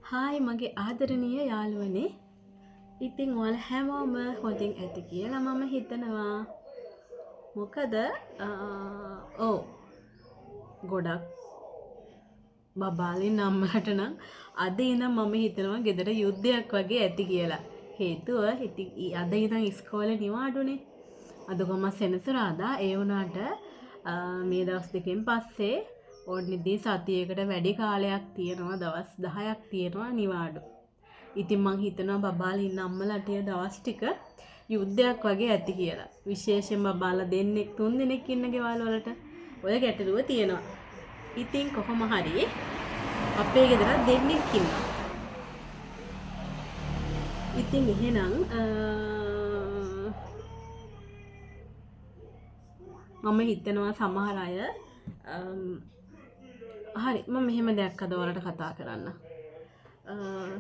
Hi මගේ ආදරණීය යාළුවනේ. ඉතින් ඔයාලා හැමෝම හොඳින් ඇති කියලා මම හිතනවා. මොකද ඔව් ගොඩක් බබාලේ නම්මලට නම් අද ඉඳන් මම හිතනවා ගෙදර යුද්ධයක් වගේ ඇති කියලා. හේතුව ඉතින් අද ඉඳන් ඉස්කෝලේ නිවාඩුනේ. අද කොහොම සෙනසුරාදා ඒ වුණාට මේ දවස් දෙකෙන් පස්සේ ඕනිදී සතියකට වැඩි කාලයක් තියෙනවා දවස් 10ක් තියෙනවා නිවාඩු. ඉතින් මං හිතනවා බබාලා ඉන්න අම්මලාට ඒ දවස් ටික යුද්ධයක් වගේ ඇති කියලා. විශේෂයෙන් බබාලා දෙන්නෙක් තුන් දෙනෙක් ඉන්න ගෙවල් වලට ඔය ගැටලුව තියෙනවා. ඉතින් කොහොම හරි අපේ ගෙදර දෙන්නෙක් ඉන්නවා. ඉතින් එහෙනම් මම හිතනවා සමහර අය හරි මම මෙහෙම දෙයක් අද ඔයාලට කතා කරන්න.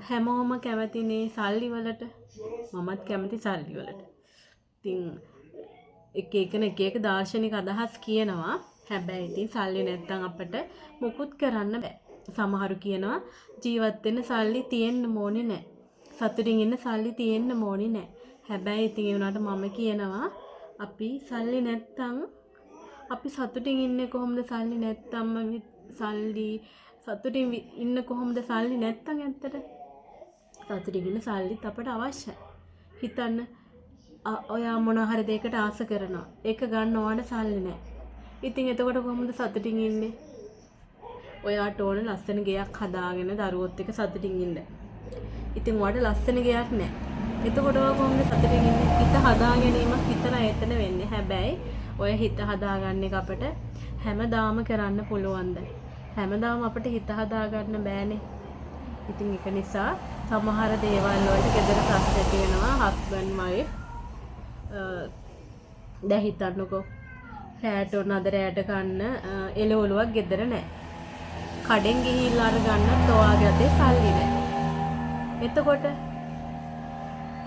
හැමෝම කැමතිනේ සල්ලි වලට. මමත් කැමති සල්ලි වලට. ඉතින් එක එක දාර්ශනික අදහස් කියනවා. හැබැයි ඉතින් සල්ලි නැත්තම් අපිට මුකුත් කරන්න බෑ. සමහරු කියනවා ජීවත් වෙන්න සල්ලි තියෙන්න ඕනේ නෑ. සතුටින් ඉන්න සල්ලි තියෙන්න ඕනේ නෑ. හැබැයි ඉතින් ඒ වුණාට මම කියනවා අපි සල්ලි නැත්තම් අපි සතුටින් ඉන්නේ කොහොමද සල්ලි නැත්තම් සල්ලි සතුටින් ඉන්න කොහොමද සල්ලි නැත්තම් ඇත්තට සතුටින් ඉන්න සල්ලිත් අපට අවශ්‍යයි. හිතන්න ඔයා මොන හරි දෙයකට ආස කරනවා. ඒක ගන්න ඕන සල්ලි නැහැ. ඉතින් එතකොට කොහොමද සතුටින් ඉන්නේ? ඔයාට ඕන ලස්සන ගෙයක් හදාගෙන දරුවොත් එක්ක සතුටින් ඉන්න. ඉතින් ඔයාට ලස්සන ගෙයක් නැහැ. එතකොට ඔයා කොහොමද සතුටින් ඉන්නේ? හිත හදා ගැනීමක් විතරයි එතන වෙන්නේ. හැබැයි ඔය හිත හදාගන්න එක අපිට හැමදාම කරන්න පුළුවන්ද? හැමදාම අපිට හිත හදාගන්න බෑනේ. ඉතින් ඒක නිසා සමහර දේවල් වලට ගෙදර ප්‍රශ්න ඇති වෙනවා. හස්බන්ඩ් වයිෆ් දැන් හිතන්නකෝ රැට උන අද රැට ගන්න එළවලුවක් ගෙදර නැහැ. කඩෙන් ගිහිල්ලා අර ගන්න ඔයාගේ අතේ සල්ලි නැහැ. එතකොට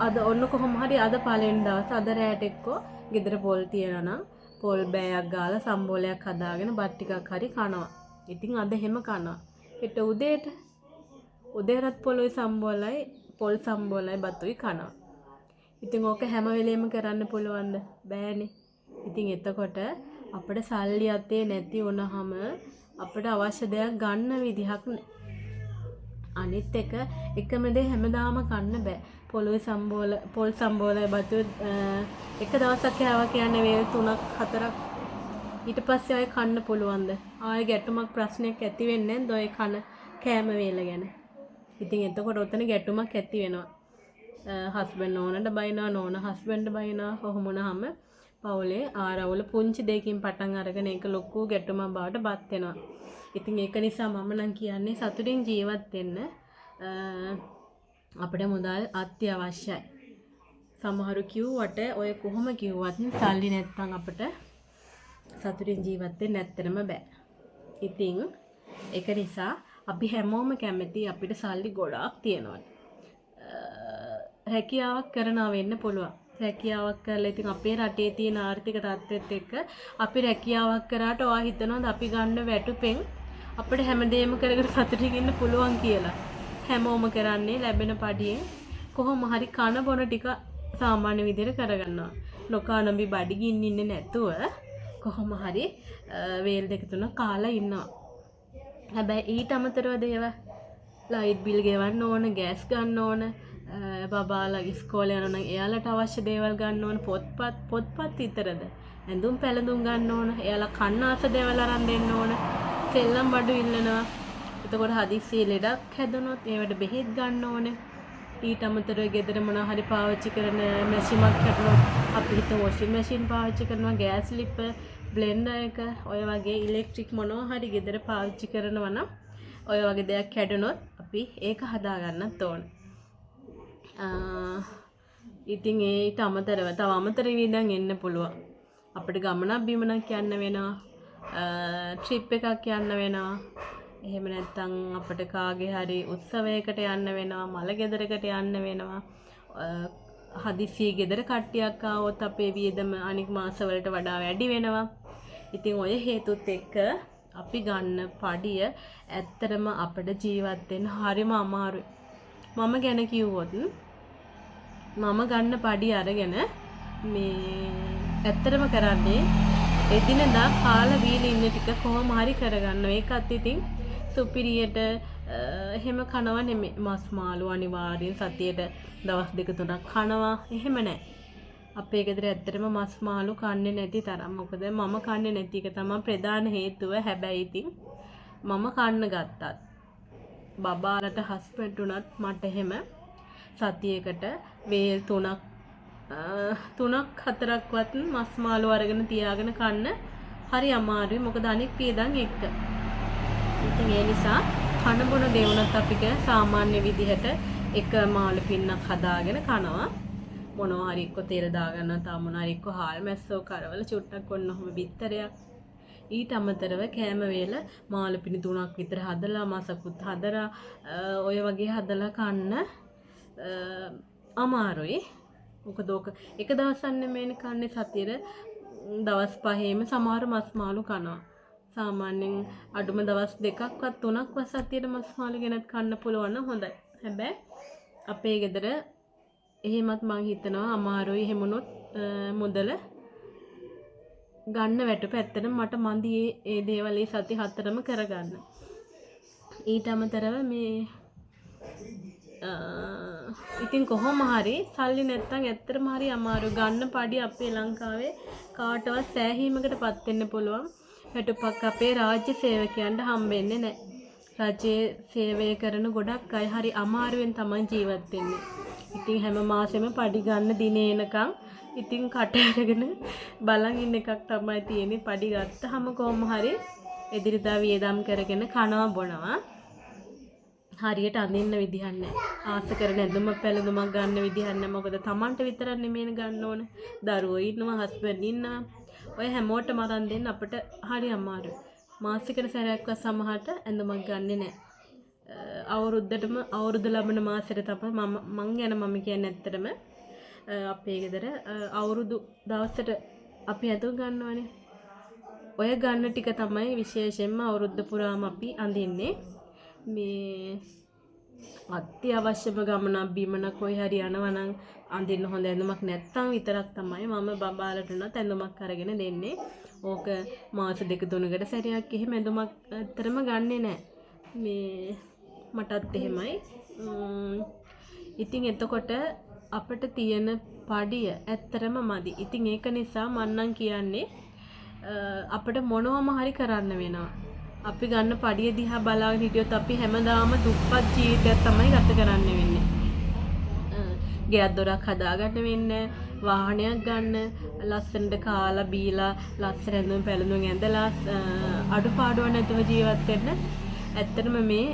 අද ඔන්න කොහොම හරි අද පළවෙනි දවස් අද රැට එක්කෝ ගෙදර පොල් තියනවා නම් පොල් බෑයක් ගාලා සම්බෝලයක් හදාගෙන බත් ටිකක් හරි කනවා. ඉතින් අද හැම කනවා. හෙට උදේටත් පොළොයි සම්බෝලයි පොල් සම්බෝලයි බතුයි කනවා. ඉතින් ඕක හැම වෙලෙම කරන්න පුළුවන්ද? බෑනේ. ඉතින් එතකොට අපිට සල්ලි අතේ නැති වුණාම අපිට අවශ්‍ය දෙයක් ගන්න විදිහක් නැහැ. අනිත් එකම දේ හැමදාම කන්න බෑ. පොල් සම්බෝලයි බතුයි එක දවසක් කෑවා කියන්නේ වේ 3ක් 4ක් ඊට පස්සේ ආයෙ කන්න පුළුවන්ද? ආයෙ ගැටුමක් ප්‍රශ්නයක් ඇති වෙන්නේ නැද්ද ඔය කෑම වේල ගැන? ඉතින් එතකොට ඔතන ගැටුමක් ඇති වෙනවා. හස්බන්ඩ් නෝනට බයිනවා, නෝන හස්බන්ඩ් බයිනවා. කොහොම වුණාම පවුලේ ආරවුල පුංචි දෙයකින් පටන් අරගෙන ඒක ලොකු ගැටුමක් බවට පත් වෙනවා. ඉතින් ඒක නිසා මම නම් කියන්නේ සතුටින් ජීවත් වෙන්න අපිට මුදල් අත්‍යවශ්‍යයි. සමහරු කිව්වට ඔය කොහොම කිව්වත් සල්ලි නැත්තම් අපිට සතුටින් ජීවත් වෙන්න ඇත්තටම බෑ. ඉතින් ඒක නිසා අපි හැමෝම කැමති අපිට සල්ලි ගොඩාක් තියෙනවා. රැකියාවක් කරනවා වෙන්න පුළුවන්. රැකියාවක් කරලා ඉතින් අපේ රටේ තියෙන ආර්ථික තත්ත්වෙත් එක්ක අපි රැකියාවක් කරාට ඔයා හිතනවාද අපි ගන්න වැටුපෙන් අපිට හැමදේම කරගෙන සතුටින් ඉන්න පුළුවන් කියලා? හැමෝම කරන්නේ ලැබෙන පඩියෙන් කොහොම හරි කන බොන ටික සාමාන්‍ය විදිහට කරගන්නවා. නොකානොබි බඩගින්න ඉන්නේ නැතුව කොහොම හරි වේල් දෙක තුන කාලා ඉන්නවා. හැබැයි ඊට අමතරව දේවල් ලයිට් බිල් ගෙවන්න ඕන, ගෑස් ගන්න ඕන, බබාලා ඉස්කෝලේ යනවා නම් එයාලට අවශ්‍ය දේවල් ගන්න ඕන, පොත්පත් විතරද? ඇඳුම් පැළඳුම් ගන්න ඕන, එයාලා කන්න ආස දේවල් අරන් දෙන්න ඕන, සෙල්ලම් බඩු ඉල්ලනවා. එතකොට හදිස්සියේ ලෙඩක් හැදුනොත් ඒවට බෙහෙත් ගන්න ඕනේ. ඊට අමතරව ගෙදර මොනවා හරි පාවිච්චි කරන මැෂිමක් හැදුනොත් අපි හිත වොෂින් මැෂින් පාවිච්චි කරනවා, ගෑස් ලිප්, බ්ලෙන්ඩර් එක, ඔය වගේ ඉලෙක්ට්‍රික් මොනවා හරි ගෙදර පාවිච්චි කරනවා නම් ඔය වගේ දෙයක් හැදුනොත් අපි ඒක හදා ගන්නත් ඕන. ඉතින් ඊට අමතරව තව අමතර වියදම් එන්න පුළුවන්. අපිට ගමනක් බිමනක් යන්න වෙනවා, ට්‍රිප් එකක් යන්න වෙනවා. එහෙම නැත්නම් අපිට කාගේ හරි උත්සවයකට යන්න වෙනවා, මල ගෙදරකට යන්න වෙනවා. හදිසියේ ගෙදර කට්ටියක් ආවොත් අපේ වියදම අනික් මාසවලට වඩා වැඩි වෙනවා. ඉතින් ඔය හේතුත් එක්ක අපි ගන්න පඩිය ඇත්තටම අපිට ජීවත් වෙන්න හරිම අමාරුයි. මම ගැන කිව්වොත් මම ගන්න පඩිය අරගෙන මේ ඇත්තටම කරන්නේ එදිනෙදා කාලා බීලා ඉන්න ටික කොහොම හරි කරගන්න. ඒකත් ඉතින් සුපිරියට එහෙම කනවා නෙමෙයි. මස් මාළු අනිවාර්යෙන් සතියේට දවස් 2-3ක් කනවා. එහෙම නැහැ. අපේ ගෙදර ඇත්තටම මස් මාළු කන්නේ නැති තරම්. මොකද මම කන්නේ නැති එක තමයි ප්‍රධාන හේතුව. හැබැයි ඉතින් මම කන්න ගත්තත් බබාලට හස්බන්ඩ් උනත් මට එහෙම සතියේකට වේල් 3-4ක්වත් මස් මාළු අරගෙන තියාගෙන කන්න හරි අමාරුයි. මොකද අනික් පියදන් එක්ක. ඉතින් ඒ නිසා කන බොන දේවුනත් අපිට සාමාන්‍ය විදිහට එක මාළු පින්නක් හදාගෙන කනවා. මොනවා හරි එක්ක තෙල් දාගන්න තාම මොනවා හරි එක්ක හාල් මැස්සෝ කරවල චුට්ටක් ඔන්න ඔහොම බිත්තරයක්. ඊට අමතරව කෑම වේල මාළු පිණි 3ක් විතර හදලා මසකුත් හදලා ඔය වගේ හදලා කන්න අමාරුයි. මොකද ඕක එක දවසක් නෙමෙයිනේ කන්නේ සතියේ දවස් 5ෙම සමහර මස් මාළු කනවා. සාමාන්‍යයෙන් අඩුම දවස් 2ක්වත් 3ක්වත් සතියේ මස් මාළු ගෙනත් කන්න පුළුවන් නම් හොඳයි. හැබැයි අපේ ගෙදර එහෙමත් මං හිතනවා අමාරුයි. එහෙමුණොත් මුදල ගන්න වැටුප ඇත්තටම මට මන්දි ඒ දේවල් ඒ සති 4ම කරගන්න. ඊට අමතරව මේ ඉතින් කොහොම හරි සල්ලි නැත්තම් ඇත්තටම හරි අමාරු. ගන්න පඩි අපේ ලංකාවේ කාටවත් සෑහීමකටපත් වෙන්න පුළුවන්. වැටුපක් අපේ රාජ්‍ය සේවකයන්ට හම්බෙන්නේ නැහැ. රජයේ සේවය කරන ගොඩක් අය හරි අමාරුවෙන් තමයි ජීවත් වෙන්නේ. ඉතින් හැම මාසෙම පඩි ගන්න දිනේ එනකම් ඉතින් කට අරගෙන බලන් ඉන්න එකක් තමයි තියෙන්නේ. පඩි ගත්තාම කොහොම හරි එදිරිදා වියදම් කරගෙන කනවා බොනවා. හරියට අඳින්න විදිහක් නැහැ. ආස කරන ඇඳුම පැළඳුමක් ගන්න විදිහක් නැහැ. මොකද Tamanට විතරක් නෙමෙයි ගන්න ඕන. දරුවෝ ඉන්නවා, හස්බන්ඩ් ඉන්නවා. ඔය හැමෝටම අරන් දෙන්න අපිට හරි අමාරුයි. මාසිකට සැරයක්වත් සමහරට ඇඳුමක් ගන්නෙ නැහැ. අවුරුද්දටම අවුරුදු ලබන මාසෙට තමයි මං යන මම කියන්නේ ඇත්තටම අපේ ගෙදර අවුරුදු දවසට අපි ඇඳුම් ගන්නවනේ. ඔය ගන්න ටික තමයි විශේෂයෙන්ම අවුරුද්ද පුරාම අපි අඳින්නේ. මේ අත්‍යවශ්‍යම ගමනක් බිමනක් කොයි හරි යනවා නම් අඳින්න හොඳ ඇඳුමක් නැත්තම් විතරක් තමයි මම බබාලට උනත් ඇඳුමක් අරගෙන දෙන්නේ. ඕක මාස 2-3කට සැරයක් එහෙම ඇඳුමක් ඇත්තටම ගන්නෙ නැහැ. මේ මටත් එහෙමයි. ඉතින් එතකොට අපිට තියෙන පඩිය ඇත්තටම මදි. ඉතින් ඒක නිසා මන්නම් කියන්නේ අපිට මොනවම හරි කරන්න වෙනවා. අපි ගන්න පඩිය දිහා බලාගෙන හිටියොත් අපි හැමදාම දුප්පත් ජීවිතයක් තමයි ගත කරන්න වෙන්නේ. ගෙයක් දොරක් හදාගන්න වෙන්නේ, වාහනයක් ගන්න, ලස්සනට කාලා බීලා ලස්සන ඇඳුම් පැළඳුම් ඇඳලා අඩුපාඩුවක් නැතුව ජීවත් වෙන්න ඇත්තටම මේ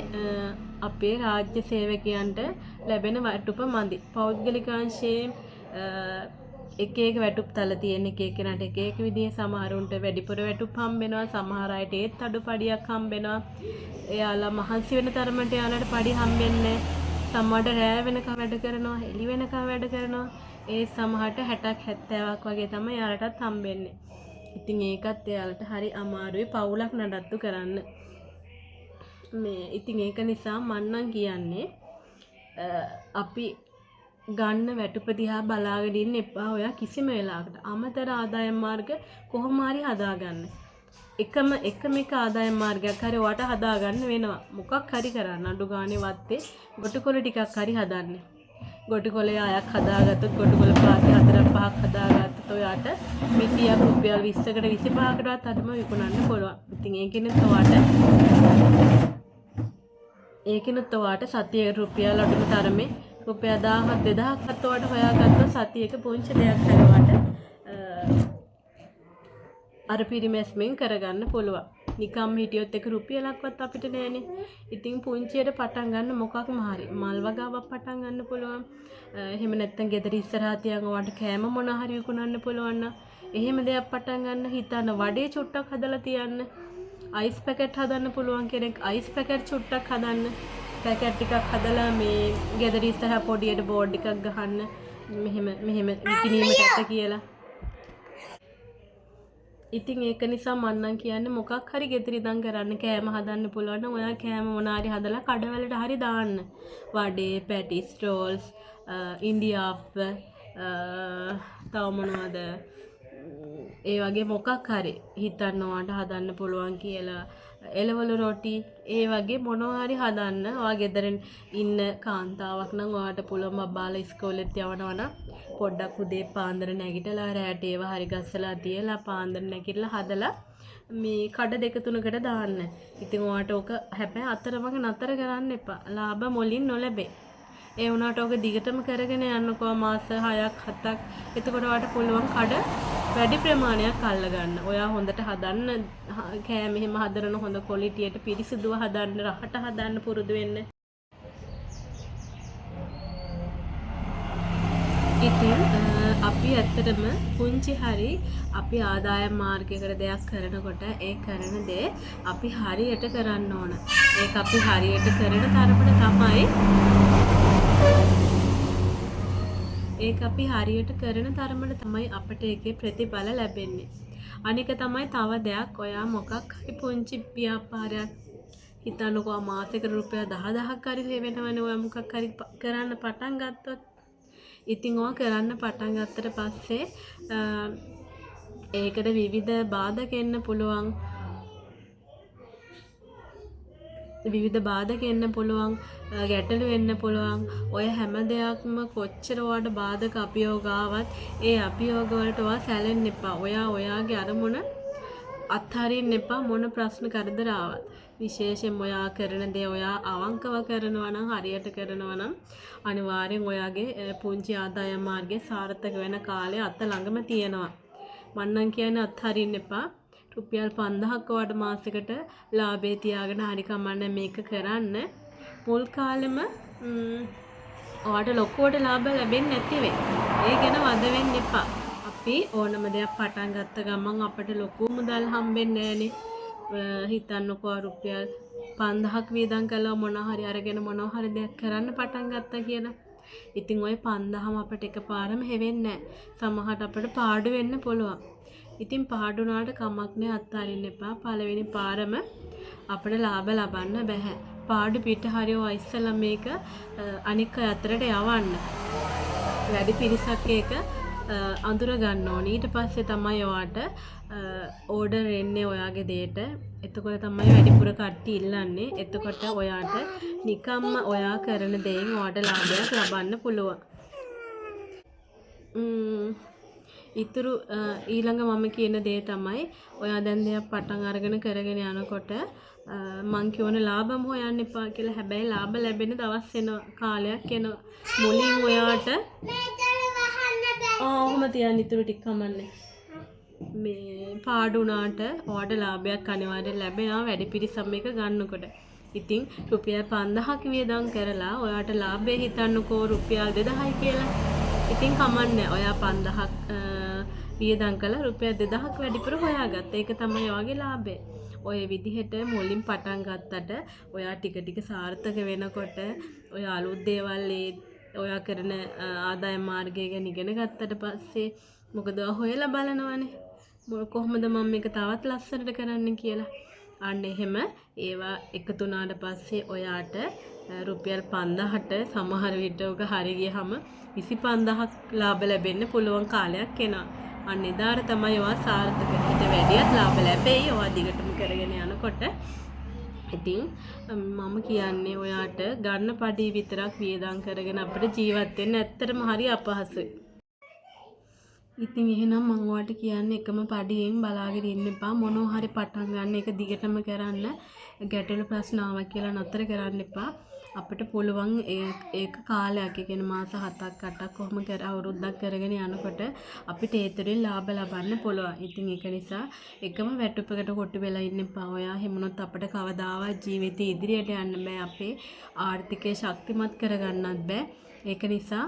අපේ රාජ්‍ය සේවකයන්ට ලැබෙන වැටුප මදි. පෞද්ගලික අංශයේ එක එක වැටුප් තල තියෙන එක එකනට එක එක විදිහේ සමහරුන්ට වැඩිපුර වැටුප් හම්බ වෙනවා. සමහර අයට ඒත් අඩුපඩියක් හම්බ වෙනවා. එයාලා මහන්සි වෙන තරමට එයාලට පඩි හම්බෙන්නේ නැහැ. සමහරට රෑ වෙනකම් වැඩ කරනවා, එළි වෙනකම් වැඩ කරනවා. ඒ සමහරට 60ක් 70ක් වගේ තමයි එයාලටත් හම්බෙන්නේ. ඉතින් ඒකත් එයාලට හරි අමාරුයි පවුලක් නඩත්තු කරන්න. මේ ඉතින් ඒක නිසා මන්නම් කියන්නේ අපි ගන්න වැටුප දිහා බලාගෙන ඉන්න එපා. ඔයා කිසිම වෙලාවකට අමතර ආදායම් මාර්ග කොහොම හරි හදාගන්න. එකම එක ආදායම් මාර්ගයක් හරි ඔයාට හදාගන්න වෙනවා. මොකක් හරි කරන්න අඩු ගානේ වත්තේ ගොටුකොළ ටිකක් හරි හදන්න. ගොටුකොළේ ආයක් හදාගත්තොත් ගොටුකොළ පාති 4-5ක් හදාගත්තොත් ඔයාට මිටියක් රුපියල් 20කට 25කටවත් අදම විකුණන්න පුළුවන්. ඉතින් ඒකිනුත් ඔයාට සතියේ රුපියල් අඩුම තරමේ රුපියල් 1000-2000ක්වත් ඔයාට හොයාගත්තොත් සතියක පුංචි දෙයක් කරවට අර පිරිමැස්මෙන් කරගන්න පුළුවන්. නිකම් හිටියොත් එක රුපියලක්වත් අපිට නෑනේ. ඉතින් පුංචියට පටන් ගන්න මොකක්ම හරි මල් වගාවක් පටන් ගන්න පුළුවන්. එහෙම නැත්නම් ගෙදර ඉස්සරහා තියන් ඔයාට කෑම මොන හරි විකුණන්න පුළුවන් නම් එහෙම දෙයක් පටන් ගන්න හිතන්න. වඩේ චුට්ටක් හදලා තියන්න. අයිස් පැකට් හදන්න පුළුවන් කෙනෙක් අයිස් පැකට් චුට්ටක් හදන්න. පැකට් ටිකක් හදලා මේ ගෙදර ඉස්සරහා පොඩියට බෝඩ් එකක් ගහන්න. මෙහෙම විකිණීමට ඇත කියලා. ඉතින් ඒක නිසා මම නම් කියන්නේ මොකක් හරි ගෙදර ඉඳන් කරන්න කෑම හදන්න පුළුවන් නම් ඔයා කෑම මොනාරි හදලා කඩවලට හරි දාන්න. වඩේ, පැටිස්, රෝල්ස්, ඉන්දියාප්ප, තව මොනවද? ඒ වගේ මොකක් හරි හිතන්න ඔයාට හදන්න පුළුවන් කියලා. එළවලු රොටි ඒ වගේ මොනවා හරි හදන්න. ඔයා ගෙදරින් ඉන්න කාන්තාවක් නම් ඔයාට පුළුවන් බබාලා ඉස්කෝලේත් යවනවා නම් පොඩ්ඩක් උදේ පාන්දර නැගිටලා රැට ඒවා හරි ගස්සලා තියලා පාන්දර නැගිටලා හදලා මේ කඩ දෙක තුනකට දාන්න. ඉතින් ඔයාට ඕක හැබැයි අතරමඟ නතර කරන්න එපා. ලාභ මොලින් නොලැබේ. ඒ වුණාට ඕක දිගටම කරගෙන යන්නකෝ මාස 6ක් 7ක්. එතකොට ඔයාට පුළුවන් කඩ වැඩි ප්‍රමාණයක් අල්ල ගන්න. ඔයා හොඳට හදන්න කෑම එහෙම හදරන හොඳ ක්වොලිටියට පිරිසිදුව හදන්න රහට හදන්න පුරුදු වෙන්න. ඉතින් අපි ඇත්තටම පුංචි හරි අපි ආදායම් මාර්ගයකට දෙයක් කරනකොට ඒ කරන දේ අපි හරියට කරන්න ඕන. ඒක අපි හරියට කරන තරමට තමයි අපිට ඒකේ ප්‍රතිඵල ලැබෙන්නේ. අනික තමයි තව දෙයක් ඔයා මොකක් හරි පුංචි ව්‍යාපාරයක් හිතන්නකෝ මාසෙකට රුපියල් 10000ක් හරි වෙනවනේ ඔයා මොකක් හරි කරන්න පටන් ගත්තොත්. ඉතින් ඔයා කරන්න පටන් ගත්තට පස්සේ ඒකට විවිධ බාධක එන්න පුළුවන්. ගැටලු වෙන්න පුළුවන්. ඔය හැම දෙයක්ම කොච්චර ඔයාට බාධක අභියෝග ආවත් ඒ අභියෝග වලට ඔයා සැලෙන්න එපා. ඔයාගේ අරමුණ අත්හරින්න එපා මොන ප්‍රශ්න කරදර ආවත්. විශේෂයෙන් ඔයා කරන දේ ඔයා අවංකව කරනවා නම් හරියට කරනවා නම් අනිවාර්යෙන් ඔයාගේ පුංචි ආදායම් මාර්ගයේ සාර්ථක වෙන කාලය අත ළඟම තියෙනවා. මම නම් කියන්නේ අත්හරින්න එපා. රුපියල් 5000ක් ඔයාට මාසෙකට ලාභේ තියාගෙන හරි කමන්න මේක කරන්න. මුල් කාලෙම ඔයාට ලොකුවට ලාභ ලැබෙන්නේ නැති වෙයි. ඒ ගැන වද වෙන්න එපා. අපි ඕනම දෙයක් පටන් ගත්ත ගමන් අපිට ලොකු මුදල් හම්බෙන්නේ නැහනේ. හිතන්නකෝ රුපියල් 5000ක් වේදම් කළා මොනවා හරි අරගෙන මොනවා හරි දෙයක් කරන්න පටන් ගත්තා කියලා. ඉතින් ওই 5000ම අපිට එකපාරම හැවෙන්නේ නැහැ. සමහරට අපිට පාඩු වෙන්න පුළුවන්. ඉතින් පාඩු වුණාට කමක් නෑ අත්හරින්න එපා. පළවෙනි පාරම අපිට ලාභ ලබන්න බෑ. පාඩු පිට හරියව ඉස්සලා මේක අනික් අය අතරට යවන්න. වැඩි පිරිසක් ඒක අඳුර ගන්න ඕනේ. ඊට පස්සේ තමයි ඔයාට ඕඩර් එන්නේ ඔයාගේ දෙයට. එතකොට තමයි වැඩිපුර කට්ටිය ඉල්ලන්නේ. එතකොට ඔයාට නිකම්ම ඔයා කරන දෙයින් ඔයාට ලාභයක් ලබන්න පුළුවන්. ඉතුරු ඊළඟ මම කියන දේ තමයි ඔයා දැන් දෙයක් පටන් අරගෙන කරගෙන යනකොට මං කියවන ලාභම හොයන්න එපා කියලා. හැබැයි ලාභ ලැබෙන දවස් එනවා කාලයක් එනවා. මුලින් ඔයාට ඔහොම තියන්න ඉතුරු ටික කමන්නේ. මේ පාඩු වුණාට ඔයාට ලාභයක් අනිවාර්යෙන් ලැබෙනවා වැඩි පිරිසක් මේක ගන්නකොට. ඉතින් රුපියල් 5000ක් වියදම් කරලා ඔයාට ලාභය හිතන්නකෝ රුපියල් 2000යි කියලා. ඉතින් කමන්නේ ඔයා 5000ක් වියදම් කළා රුපියල් 2000ක් වැඩිපුර හොයාගත්තා. ඒක තමයි ඔයාගේ ලාභය. ඔය විදිහට මුලින් පටන් ගත්තට ඔයා ටික ටික සාර්ථක වෙනකොට ඔය අලුත් දේවල් ඔයා කරන ආදායම් මාර්ගය ගැන ඉගෙන ගත්තට පස්සේ මොකද හොයලා බලනවනේ කොහොමද මම මේක තවත් ලස්සනට කරන්න කියලා. අන්න එහෙම ඒවා එකතු වුණාට පස්සේ ඔයාට රුපියල් 5000ට සමහර විට ඔක හරි ගියහම 25000ක් ලාභ ලැබෙන්න පුළුවන් කාලයක් එනවා. අන්න එදාට තමයි ඔයා සාර්ථක වෙන්න වැඩියක් ලාභ ලැබෙයි ඔයා දිගටම කරගෙන යනකොට. ඉතින් මම කියන්නේ ඔයාට ගන්න පඩි විතරක් වියදම් කරගෙන අපිට ජීවත් වෙන්න ඇත්තටම හරි අපහසුයි. ඉතින් එහෙනම් මම ඔයාලට කියන්නේ එකම පඩියෙන් බලාගෙන ඉන්න එපා. මොනවා හරි පටන් ගන්න එක දිගටම කරන්න. ගැටලු ප්‍රශ්න ආවා කියලා නතර කරන්න එපා. අපිට පුළුවන් ඒක කාලයක් කියන්නේ මාස 7ක් 8ක් කොහොම කර අවුරුද්දක් කරගෙන යනකොට අපිට ඒ තුළින් ලාභ ලබන්න පුළුවන්. ඉතින් ඒක නිසා එකම වැටුපකට කොටු වෙලා ඉන්න එපා. ඔයා හැමනොත් අපිට කවදාවත් ජීවිතේ ඉදිරියට යන්න බෑ. අපේ ආර්ථිකය ශක්තිමත් කරගන්නත් බෑ. ඒක නිසා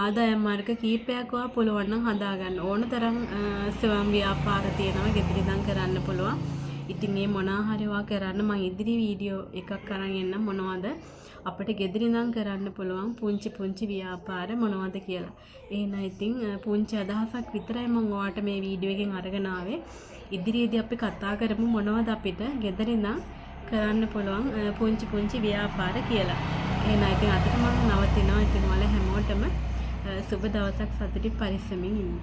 ආදායම් මාර්ග කීපයක් ඔයා පුළුවන් නම් හදාගන්න. ඕන තරම් සෙවම් ව්‍යාපාර තියෙනවා ගෙදර ඉඳන් කරන්න පුළුවන්. ඉතින් මේ මොනවා හරි ඔයා කරන්න මම ඉදිරි වීඩියෝ එකක් අරන් එන්න මොනවද අපිට ගෙදර ඉඳන් කරන්න පුළුවන් පුංචි ව්‍යාපාර මොනවද කියලා. එහෙනම් ඉතින් පුංචි අදහසක් විතරයි මම ඔයාලට මේ වීඩියෝ එකෙන් අරගෙන ආවේ. ඉදිරියේදී අපි කතා කරමු මොනවද අපිට ගෙදර ඉඳන් කරන්න පුළුවන් පුංචි ව්‍යාපාර කියලා. එහෙනම් ඉතින් අදට මම නවතිනවා. ඉතින් ඔයාලා හැමෝටම සුබ දවසක් සතුටින් පරිස්සමින් ඉන්න.